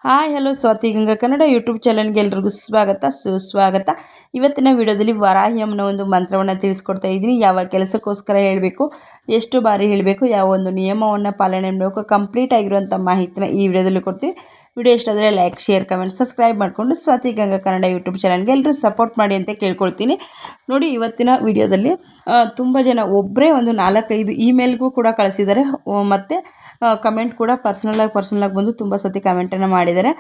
Hi hello Swathi Ganga Kannada YouTube ಚಾನಲ್ಗೆ ಎಲ್ರಿಗೂ ಸ್ವಾಗತ ಸುಸ್ವಾಗತ. ಇವತ್ತಿನ ವಿಡಿಯೋದಲ್ಲಿ ವರಾಹಿ ಅಮ್ಮನ ಒಂದು ಮಂತ್ರವನ್ನು ತಿಳಿಸ್ಕೊಡ್ತಾ ಇದ್ದೀನಿ. ಯಾವ ಕೆಲಸಕ್ಕೋಸ್ಕರ ಹೇಳಬೇಕು, ಎಷ್ಟು ಬಾರಿ ಹೇಳಬೇಕು, ಯಾವ ಒಂದು ನಿಯಮವನ್ನು ಪಾಲನೆ ಮಾಡಬೇಕು, ಕಂಪ್ಲೀಟ್ ಆಗಿರುವಂಥ ಮಾಹಿತಿನ ಈ ವಿಡಿಯೋದಲ್ಲಿ ಕೊಡ್ತೀನಿ. ವಿಡಿಯೋ ಇಷ್ಟ ಆದರೆ ಲೈಕ್, ಶೇರ್, ಕಮೆಂಟ್, ಸಬ್ಸ್ಕ್ರೈಬ್ ಮಾಡಿಕೊಂಡು ಸ್ವಾತಿ ಗಂಗಾ ಕನ್ನಡ ಯೂಟ್ಯೂಬ್ ಚಾನಲ್ಗೆ ಎಲ್ಲರೂ ಸಪೋರ್ಟ್ ಮಾಡಿ ಅಂತ ಕೇಳ್ಕೊಳ್ತೀನಿ. ನೋಡಿ, ಇವತ್ತಿನ ವಿಡಿಯೋದಲ್ಲಿ ತುಂಬ ಜನ ಒಬ್ಬರೇ ಒಂದು 4-5 ಇಮೇಲ್ಗೂ ಕೂಡ ಕಳಿಸಿದ್ದಾರೆ, ಮತ್ತು ಕಮೆಂಟ್ ಕೂಡ ಪರ್ಸ್ನಲಾಗಿ ಬಂದು ತುಂಬ ಸತಿ ಕಮೆಂಟನ್ನು ಮಾಡಿದ್ದಾರೆ.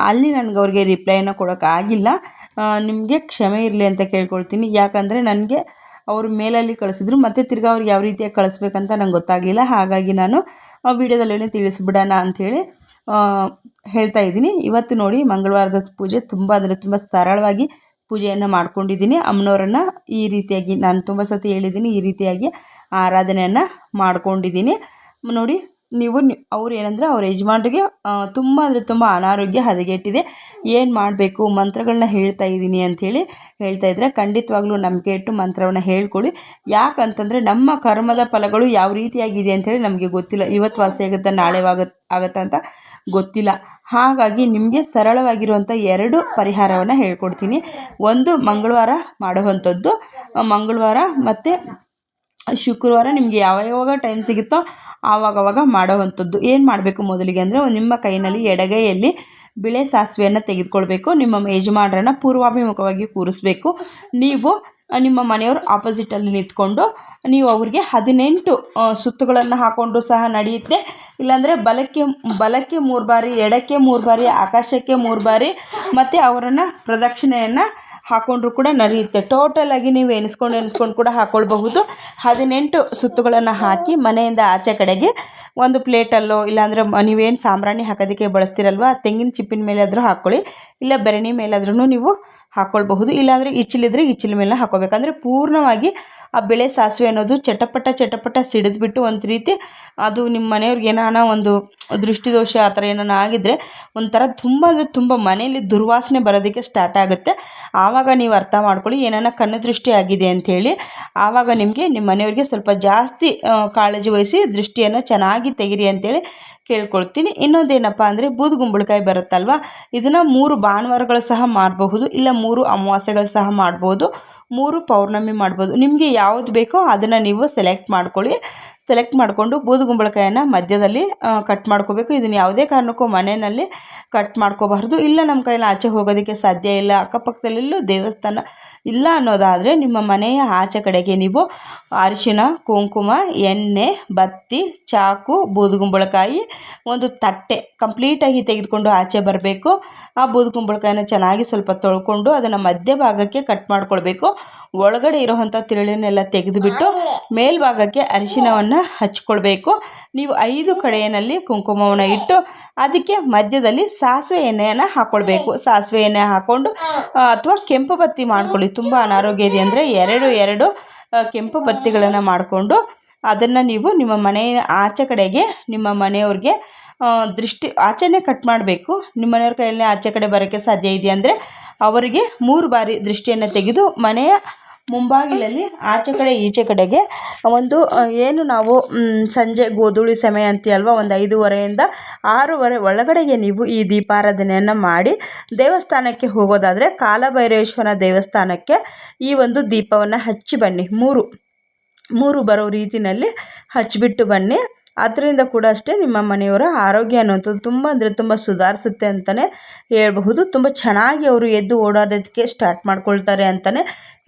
ಅಲ್ಲಿ ನನಗೆ ಅವ್ರಿಗೆ ರಿಪ್ಲೈನ ಕೊಡೋಕ್ಕಾಗಿಲ್ಲ. ನಿಮಗೆ ಕ್ಷಮೆ ಇರಲಿ ಅಂತ ಕೇಳ್ಕೊಳ್ತೀನಿ. ಯಾಕಂದರೆ ನನಗೆ ಅವರು ಮೇಲಲ್ಲಿ ಕಳಿಸಿದ್ರು, ಮತ್ತು ತಿರ್ಗಿ ಅವ್ರಿಗೆ ಯಾವ ರೀತಿಯಾಗಿ ಕಳಿಸ್ಬೇಕಂತ ನಂಗೆ ಗೊತ್ತಾಗಲಿಲ್ಲ. ಹಾಗಾಗಿ ನಾನು ವಿಡಿಯೋದಲ್ಲೇ ತಿಳಿಸ್ಬಿಡೋಣ ಅಂಥೇಳಿ ಹೇಳ್ತಾ ಇದ್ದೀನಿ. ಇವತ್ತು ನೋಡಿ, ಮಂಗಳವಾರದ ಪೂಜೆ ತುಂಬ ಸರಳವಾಗಿ ಪೂಜೆಯನ್ನು ಮಾಡ್ಕೊಂಡಿದ್ದೀನಿ. ಅಮ್ಮನವರನ್ನು ಈ ರೀತಿಯಾಗಿ ನಾನು ತುಂಬ ಸತಿ ಹೇಳಿದ್ದೀನಿ, ಈ ರೀತಿಯಾಗಿ ಆರಾಧನೆಯನ್ನು ಮಾಡ್ಕೊಂಡಿದ್ದೀನಿ. ನೋಡಿ, ಅವ್ರು ಏನಂದರೆ ಅವ್ರ ಯಜಮಾನ್ರಿಗೆ ತುಂಬ ಅನಾರೋಗ್ಯ ಹದಗೆಟ್ಟಿದೆ, ಏನು ಮಾಡಬೇಕು, ಮಂತ್ರಗಳನ್ನ ಹೇಳ್ತಾ ಇದ್ದೀನಿ ಅಂಥೇಳಿ ಹೇಳ್ತಾ ಇದ್ದರೆ, ಖಂಡಿತವಾಗ್ಲೂ ನಂಬಿಕೆ ಇಟ್ಟು ಮಂತ್ರವನ್ನು ಹೇಳ್ಕೊಳ್ಳಿ. ಯಾಕಂತಂದರೆ ನಮ್ಮ ಕರ್ಮದ ಫಲಗಳು ಯಾವ ರೀತಿಯಾಗಿದೆ ಅಂಥೇಳಿ ನಮಗೆ ಗೊತ್ತಿಲ್ಲ. ಇವತ್ತು ವಾಸಿ ಆಗುತ್ತಾ, ನಾಳೆ ಆಗುತ್ತಾ ಅಂತ ಗೊತ್ತಿಲ್ಲ. ಹಾಗಾಗಿ ನಿಮಗೆ ಸರಳವಾಗಿರುವಂಥ 2 ಪರಿಹಾರವನ್ನು ಹೇಳ್ಕೊಡ್ತೀನಿ. ಒಂದು ಮಂಗಳವಾರ ಮಾಡುವಂಥದ್ದು, ಮಂಗಳವಾರ ಮತ್ತು ಶುಕ್ರವಾರ ನಿಮಗೆ ಯಾವಾಗ ಟೈಮ್ ಸಿಗುತ್ತೋ ಆವಾಗವಾಗ ಮಾಡೋವಂಥದ್ದು. ಏನು ಮಾಡಬೇಕು ಮೊದಲಿಗೆ ಅಂದರೆ, ನಿಮ್ಮ ಕೈನಲ್ಲಿ ಎಡಗೈಯಲ್ಲಿ ಬಿಳೆ ಸಾಸಿವೆಯನ್ನು ತೆಗೆದುಕೊಳ್ಬೇಕು. ನಿಮ್ಮ ಯಜಮಾನರನ್ನು ಪೂರ್ವಾಭಿಮುಖವಾಗಿ ಕೂರಿಸ್ಬೇಕು. ನೀವು ನಿಮ್ಮ ಮನೆಯವರು ಆಪೋಸಿಟಲ್ಲಿ ನಿಂತ್ಕೊಂಡು ನೀವು ಅವ್ರಿಗೆ 18 ಸುತ್ತುಗಳನ್ನು ಹಾಕ್ಕೊಂಡ್ರೂ ಸಹ ನಡೆಯುತ್ತೆ. ಇಲ್ಲಾಂದರೆ ಬಲಕ್ಕೆ 3 ಬಾರಿ, ಎಡಕ್ಕೆ 3 ಬಾರಿ, ಆಕಾಶಕ್ಕೆ 3 ಬಾರಿ, ಮತ್ತು ಅವರನ್ನು ಪ್ರದಕ್ಷಿಣೆಯನ್ನು ಹಾಕ್ಕೊಂಡ್ರೂ ಕೂಡ ನಡೆಯುತ್ತೆ. ಟೋಟಲಾಗಿ ನೀವು ಎಣಿಸ್ಕೊಂಡು ಕೂಡ ಹಾಕ್ಕೊಳ್ಬಹುದು. 18 ಸುತ್ತುಗಳನ್ನು ಹಾಕಿ ಮನೆಯಿಂದ ಆಚೆ ಕಡೆಗೆ ಒಂದು ಪ್ಲೇಟಲ್ಲೋ, ಇಲ್ಲಾಂದರೆ ನೀವೇನು ಸಾಂಬ್ರಾಣಿ ಹಾಕೋದಕ್ಕೆ ಬಳಸ್ತೀರಲ್ವ, ತೆಂಗಿನ ಚಿಪ್ಪಿನ ಮೇಲೆ ಆದರೂ ಹಾಕ್ಕೊಳ್ಳಿ, ಇಲ್ಲ ಬೆರಣಿ ಮೇಲಾದ್ರೂ ನೀವು ಹಾಕ್ಕೊಳ್ಬಹುದು. ಇಲ್ಲಾಂದರೆ ಇಚ್ಚಿಲಿದ್ರೆ ಇಚ್ಚಿಲ ಮೇಲೆ ಹಾಕ್ಕೋಬೇಕಂದ್ರೆ ಪೂರ್ಣವಾಗಿ ಆ ಬೆಳೆ ಸಾಸಿವೆ ಅನ್ನೋದು ಚಟಪಟ ಸಿಡಿದ್ಬಿಟ್ಟು ಒಂದು ರೀತಿ ಅದು ನಿಮ್ಮ ಮನೆಯವ್ರಿಗೆ ಏನಾನ ಒಂದು ದೃಷ್ಟಿದೋಷ ಆ ಥರ ಏನಾನ ಆಗಿದ್ದರೆ ಒಂಥರ ತುಂಬ ಮನೆಯಲ್ಲಿ ದುರ್ವಾಸನೆ ಬರೋದಕ್ಕೆ ಸ್ಟಾರ್ಟ್ ಆಗುತ್ತೆ. ಆವಾಗ ನೀವು ಅರ್ಥ ಮಾಡ್ಕೊಳ್ಳಿ, ಏನಾನ ಕಣ್ಣು ದೃಷ್ಟಿ ಆಗಿದೆ ಅಂಥೇಳಿ. ಆವಾಗ ನಿಮ್ಮ ಮನೆಯವ್ರಿಗೆ ಸ್ವಲ್ಪ ಜಾಸ್ತಿ ಕಾಳಜಿ ವಹಿಸಿ ದೃಷ್ಟಿಯನ್ನು ಚೆನ್ನಾಗಿ ತೆಗಿರಿ ಅಂಥೇಳಿ ಕೇಳ್ಕೊಳ್ತೀನಿ. ಇನ್ನೊಂದೇನಪ್ಪ ಅಂದರೆ, ಬೂದುಗುಂಬಳಕಾಯಿ ಬರುತ್ತಲ್ವ, ಇದನ್ನು 3 ಭಾನುವಾರಗಳು ಸಹ ಮಾಡಬಹುದು, ಇಲ್ಲ 3 ಅಮಾವಾಸ್ಯೆಗಳು ಸಹ ಮಾಡ್ಬೋದು, 3 ಪೌರ್ಣಮಿ ಮಾಡ್ಬೋದು. ನಿಮಗೆ ಯಾವುದು ಬೇಕೋ ಅದನ್ನು ನೀವು ಸೆಲೆಕ್ಟ್ ಮಾಡಿಕೊಂಡು ಬೂದುಗುಂಬಳಕಾಯನ್ನು ಮಧ್ಯದಲ್ಲಿ ಕಟ್ ಮಾಡ್ಕೋಬೇಕು. ಇದನ್ನು ಯಾವುದೇ ಕಾರಣಕ್ಕೂ ಮನೆಯಲ್ಲಿ ಕಟ್ ಮಾಡ್ಕೋಬಾರ್ದು. ಇಲ್ಲ ನಮ್ಮ ಕೈಯಲ್ಲಿ ಆಚೆ ಹೋಗೋದಕ್ಕೆ ಸಾಧ್ಯ ಇಲ್ಲ, ಅಕ್ಕಪಕ್ಕದಲ್ಲೆಲ್ಲೂ ದೇವಸ್ಥಾನ ಇಲ್ಲ ಅನ್ನೋದಾದರೆ, ನಿಮ್ಮ ಮನೆಯ ಆಚೆ ಕಡೆಗೆ ನೀವು ಅರಿಶಿನ, ಕುಂಕುಮ, ಎಣ್ಣೆ, ಬತ್ತಿ, ಚಾಕು, ಬೂದುಗುಂಬಳಕಾಯಿ, ಒಂದು ತಟ್ಟೆ ಕಂಪ್ಲೀಟಾಗಿ ತೆಗೆದುಕೊಂಡು ಆಚೆ ಬರಬೇಕು. ಆ ಬೂದುಗುಂಬಳಕಾಯಿನ ಚೆನ್ನಾಗಿ ಸ್ವಲ್ಪ ತೊಳ್ಕೊಂಡು ಅದನ್ನು ಮಧ್ಯಭಾಗಕ್ಕೆ ಕಟ್ ಮಾಡ್ಕೊಳ್ಬೇಕು. ಒಳಗಡೆ ಇರೋವಂಥ ತಿರುಳನ್ನೆಲ್ಲ ತೆಗೆದುಬಿಟ್ಟು ಮೇಲ್ಭಾಗಕ್ಕೆ ಅರಿಶಿನವನ್ನು ಹಚ್ಕೊಳ್ಬೇಕು. ನೀವು 5 ಕಡೆಯಲ್ಲಿ ಕುಂಕುಮವನ್ನು ಇಟ್ಟು ಅದಕ್ಕೆ ಮಧ್ಯದಲ್ಲಿ ಸಾಸಿವೆ ಎಣ್ಣೆಯನ್ನು ಹಾಕ್ಕೊಳ್ಬೇಕು. ಸಾಸಿವೆ ಎಣ್ಣೆ ಹಾಕ್ಕೊಂಡು ಅಥವಾ ಕೆಂಪು ಬತ್ತಿ ಮಾಡ್ಕೊಳ್ಳಿ. ತುಂಬ ಅನಾರೋಗ್ಯ ಇದೆ ಅಂದರೆ 2 ಕೆಂಪು ಬತ್ತಿಗಳನ್ನು ಮಾಡಿಕೊಂಡು ಅದನ್ನು ನೀವು ನಿಮ್ಮ ಮನೆಯ ಆಚೆ ಕಡೆಗೆ ನಿಮ್ಮ ಮನೆಯವ್ರಿಗೆ ದೃಷ್ಟಿ ಆಚೆನೇ ಕಟ್ ಮಾಡಬೇಕು. ನಿಮ್ಮ ಮನೆಯವ್ರ ಕೈಯಲ್ಲಿ ಆಚೆ ಕಡೆ ಬರೋಕ್ಕೆ ಸಾಧ್ಯ ಇದೆ ಅಂದರೆ ಅವರಿಗೆ 3 ಬಾರಿ ದೃಷ್ಟಿಯನ್ನು ತೆಗೆದು ಮನೆಯ ಮುಂಭಾಗಿಲಲ್ಲಿ ಆಚೆ ಕಡೆ ಈಚೆ ಕಡೆಗೆ ಒಂದು ಏನು ನಾವು ಸಂಜೆ ಗೋಧೂಳಿ ಸಮಯ ಅಂತೀಯಲ್ವ, ಒಂದು 5:30ಯಿಂದ 6:30 ಒಳಗಡೆಗೆ ನೀವು ಈ ದೀಪಾರಾಧನೆಯನ್ನು ಮಾಡಿ ದೇವಸ್ಥಾನಕ್ಕೆ ಹೋಗೋದಾದರೆ ಕಾಲಭೈರವೇಶ್ವರ ದೇವಸ್ಥಾನಕ್ಕೆ ಈ ಒಂದು ದೀಪವನ್ನು ಹಚ್ಚಿ ಬನ್ನಿ. 3 ಬರೋ ರೀತಿಯಲ್ಲಿ ಹಚ್ಚಿಬಿಟ್ಟು ಬನ್ನಿ. ಅದರಿಂದ ಕೂಡ ಅಷ್ಟೇ ನಿಮ್ಮ ಮನೆಯವರ ಆರೋಗ್ಯ ಅನ್ನುವಂಥದ್ದು ತುಂಬ ಸುಧಾರಿಸುತ್ತೆ ಅಂತಲೇ ಹೇಳಬಹುದು. ತುಂಬ ಚೆನ್ನಾಗಿ ಅವರು ಎದ್ದು ಓಡಾಡೋದಕ್ಕೆ ಸ್ಟಾರ್ಟ್ ಮಾಡ್ಕೊಳ್ತಾರೆ ಅಂತಲೇ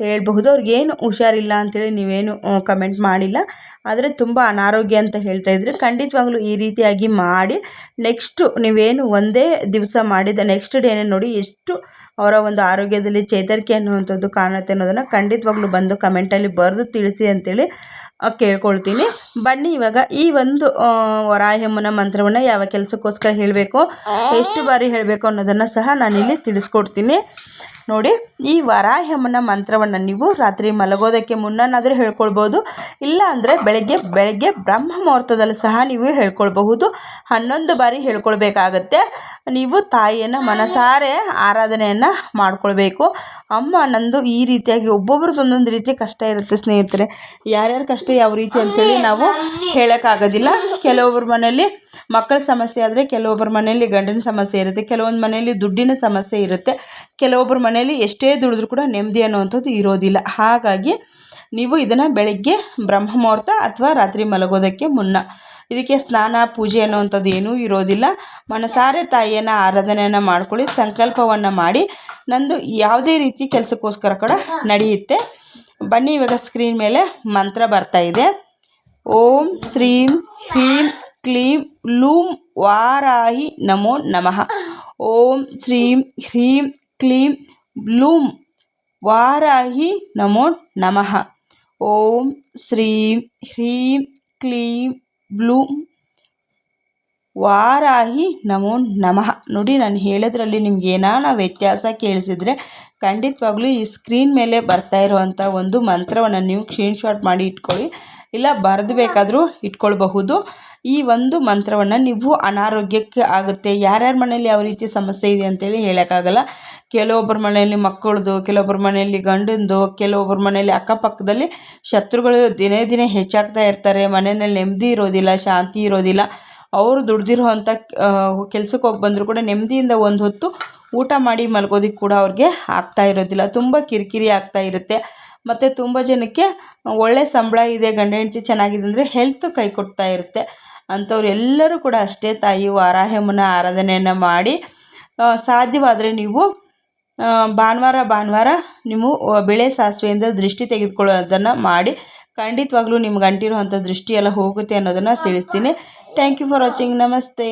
ಹೇಳಬಹುದು. ಅವ್ರಿಗೇನು ಹುಷಾರಿಲ್ಲ ಅಂಥೇಳಿ ನೀವೇನು ಕಮೆಂಟ್ ಮಾಡಿಲ್ಲ, ಆದರೆ ತುಂಬ ಅನಾರೋಗ್ಯ ಅಂತ ಹೇಳ್ತಾ ಇದ್ದರೆ ಖಂಡಿತವಾಗ್ಲೂ ಈ ರೀತಿಯಾಗಿ ಮಾಡಿ ನೆಕ್ಸ್ಟು ನೀವೇನು ಒಂದೇ ದಿವಸ ಮಾಡಿದ ನೆಕ್ಸ್ಟ್ ಡೇನೇ ನೋಡಿ ಎಷ್ಟು ಅವರ ಒಂದು ಆರೋಗ್ಯದಲ್ಲಿ ಚೇತರಿಕೆ ಅನ್ನುವಂಥದ್ದು ಕಾಣುತ್ತೆ ಅನ್ನೋದನ್ನು ಖಂಡಿತವಾಗ್ಲೂ ಬಂದು ಕಮೆಂಟಲ್ಲಿ ಬರೆದು ತಿಳಿಸಿ ಅಂತೇಳಿ ಕೇಳ್ಕೊಳ್ತೀನಿ. ಬನ್ನಿ, ಇವಾಗ ಈ ಒಂದು ವರಾಹಮ್ಮನ ಮಂತ್ರವನ್ನು ಯಾವ ಕೆಲಸಕ್ಕೋಸ್ಕರ ಹೇಳಬೇಕು, ಎಷ್ಟು ಬಾರಿ ಹೇಳಬೇಕು ಅನ್ನೋದನ್ನು ಸಹ ನಾನಿಲ್ಲಿ ತಿಳಿಸ್ಕೊಡ್ತೀನಿ. ನೋಡಿ, ಈ ವರಾಹಮ್ಮನ ಮಂತ್ರವನ್ನು ನೀವು ರಾತ್ರಿ ಮಲಗೋದಕ್ಕೆ ಮುನ್ನನಾದರೂ ಹೇಳ್ಕೊಳ್ಬೋದು, ಇಲ್ಲ ಅಂದರೆ ಬೆಳಗ್ಗೆ ಬ್ರಹ್ಮ ಮುಹೂರ್ತದಲ್ಲಿ ಸಹ ನೀವು ಹೇಳ್ಕೊಳ್ಬಹುದು. 11 ಬಾರಿ ಹೇಳ್ಕೊಳ್ಬೇಕಾಗತ್ತೆ. ನೀವು ತಾಯಿಯನ್ನು ಮನಸಾರೆ ಆರಾಧನೆಯನ್ನು ಮಾಡ್ಕೊಳ್ಬೇಕು. ಅಮ್ಮ ನಂದು ಈ ರೀತಿಯಾಗಿ ಒಬ್ಬೊಬ್ರದ್ದು ಒಂದೊಂದು ರೀತಿ ಕಷ್ಟ ಇರುತ್ತೆ ಸ್ನೇಹಿತರೆ. ಯಾರ್ಯಾರ ಕಷ್ಟ ಯಾವ ರೀತಿ ಅಂಥೇಳಿ ನಾವು ಹೇಳೋಕ್ಕಾಗೋದಿಲ್ಲ. ಕೆಲವೊಬ್ಬರ ಮನೆಯಲ್ಲಿ ಮಕ್ಕಳ ಸಮಸ್ಯೆ ಆದರೆ ಕೆಲವೊಬ್ಬರ ಮನೆಯಲ್ಲಿ ಗಂಡನ ಸಮಸ್ಯೆ ಇರುತ್ತೆ, ಕೆಲವೊಂದು ಮನೆಯಲ್ಲಿ ದುಡ್ಡಿನ ಸಮಸ್ಯೆ ಇರುತ್ತೆ, ಕೆಲವೊಬ್ಬರ ಮನೆಯಲ್ಲಿ ಎಷ್ಟೇ ದುಡಿದ್ರೂ ಕೂಡ ನೆಮ್ಮದಿ ಅನ್ನುವಂಥದ್ದು ಇರೋದಿಲ್ಲ. ಹಾಗಾಗಿ ನೀವು ಇದನ್ನು ಬೆಳಗ್ಗೆ ಬ್ರಹ್ಮ ಮುಹೂರ್ತ ಅಥವಾ ರಾತ್ರಿ ಮಲಗೋದಕ್ಕೆ ಮುನ್ನ ಇದಕ್ಕೆ ಸ್ನಾನ ಪೂಜೆ ಅನ್ನುವಂಥದ್ದು ಏನೂ ಇರೋದಿಲ್ಲ. ಮನಸಾರೆ ತಾಯಿಯನ್ನು ಆರಾಧನೆಯನ್ನು ಮಾಡ್ಕೊಳ್ಳಿ, ಸಂಕಲ್ಪವನ್ನು ಮಾಡಿ ನಂದು ಯಾವುದೇ ರೀತಿ ಕೆಲಸಕ್ಕೋಸ್ಕರ ಕೂಡ ನಡೆಯುತ್ತೆ. ಬನ್ನಿ ಇವಾಗ ಸ್ಕ್ರೀನ್ ಮೇಲೆ ಮಂತ್ರ ಬರ್ತಾ ಇದೆ. ಓಂ ಶ್ರೀಂ ಹ್ರೀಂ ಕ್ಲೀಂ ಲೂಂ ವಾರಾಹಿ ನಮೋ ನಮಃ. ಓಂ ಶ್ರೀಂ ಹ್ರೀಂ ಕ್ಲೀಂ ಲೂಂ ವಾರಾಹಿ ನಮೋ ನಮಃ. ಓಂ ಶ್ರೀಂ ಹ್ರೀಂ ಕ್ಲೀಂ ಬ್ಲೂಂ ವಾರಾಹಿ ನಮೋ ನಮಃ. ನೋಡಿ, ನಾನು ಹೇಳೋದ್ರಲ್ಲಿ ನಿಮ್ಗೆ ಏನಾನ ವ್ಯತ್ಯಾಸ ಕೇಳಿಸಿದ್ರೆ ಖಂಡಿತವಾಗ್ಲೂ ಈ ಸ್ಕ್ರೀನ್ ಮೇಲೆ ಬರ್ತಾ ಇರುವಂಥ ಒಂದು ಮಂತ್ರವನ್ನು ನೀವು ಸ್ಕ್ರೀನ್ಶಾಟ್ ಮಾಡಿ ಇಟ್ಕೊಳ್ಳಿ, ಇಲ್ಲ ಬರೆದು ಬೇಕಾದರೂ ಇಟ್ಕೊಳ್ಬಹುದು. ಈ ಒಂದು ಮಂತ್ರವನ್ನು ನೀವು ಅನಾರೋಗ್ಯಕ್ಕೆ ಆಗುತ್ತೆ. ಯಾರ್ಯಾರ ಮನೆಯಲ್ಲಿ ಯಾವ ರೀತಿ ಸಮಸ್ಯೆ ಇದೆ ಅಂತೇಳಿ ಹೇಳೋಕ್ಕಾಗಲ್ಲ. ಕೆಲವೊಬ್ಬರ ಮನೆಯಲ್ಲಿ ಮಕ್ಕಳದು, ಕೆಲವೊಬ್ಬರ ಮನೆಯಲ್ಲಿ ಗಂಡಂದು, ಕೆಲವೊಬ್ಬರ ಮನೆಯಲ್ಲಿ ಅಕ್ಕಪಕ್ಕದಲ್ಲಿ ಶತ್ರುಗಳು ದಿನೇ ದಿನೇ ಹೆಚ್ಚಾಗ್ತಾ ಇರ್ತಾರೆ. ಮನೆಯಲ್ಲಿ ನೆಮ್ಮದಿ ಇರೋದಿಲ್ಲ, ಶಾಂತಿ ಇರೋದಿಲ್ಲ. ಅವರು ದುಡ್ದಿರೋವಂಥ ಕೆಲ್ಸಕ್ಕೆ ಹೋಗಿ ಬಂದರೂ ಕೂಡ ನೆಮ್ಮದಿಯಿಂದ ಒಂದು ಹೊತ್ತು ಊಟ ಮಾಡಿ ಮಲ್ಗೋದಕ್ಕೆ ಕೂಡ ಅವ್ರಿಗೆ ಆಗ್ತಾ ಇರೋದಿಲ್ಲ. ತುಂಬ ಕಿರಿಕಿರಿ ಆಗ್ತಾ ಇರುತ್ತೆ. ಮತ್ತು ತುಂಬ ಜನಕ್ಕೆ ಒಳ್ಳೆ ಸಂಬಳ ಇದೆ, ಗಂಡ ಹೆಂಡತಿ ಚೆನ್ನಾಗಿದೆ ಅಂದರೆ ಹೆಲ್ತ್ ಕೈ ಕೊಡ್ತಾ ಇರುತ್ತೆ. ಅಂಥವ್ರು ಎಲ್ಲರೂ ಕೂಡ ಅಷ್ಟೇ ತಾಯಿ ವಾರಾಹಮ್ಮನ ಆರಾಧನೆಯನ್ನು ಮಾಡಿ ಸಾಧ್ಯವಾದರೆ ನೀವು ಭಾನುವಾರ ನೀವು ಬೆಳೆ ಸಾಸಿವೆಯಿಂದ ದೃಷ್ಟಿ ತೆಗೆದುಕೊಳ್ಳೋದನ್ನು ಮಾಡಿ. ಖಂಡಿತವಾಗ್ಲೂ ನಿಮ್ಗೆ ಅಂಟಿರುವಂಥ ದೃಷ್ಟಿ ಎಲ್ಲ ಹೋಗುತ್ತೆ ಅನ್ನೋದನ್ನು ತಿಳಿಸ್ತೀನಿ. Thank you for watching. ನಮಸ್ತೆ.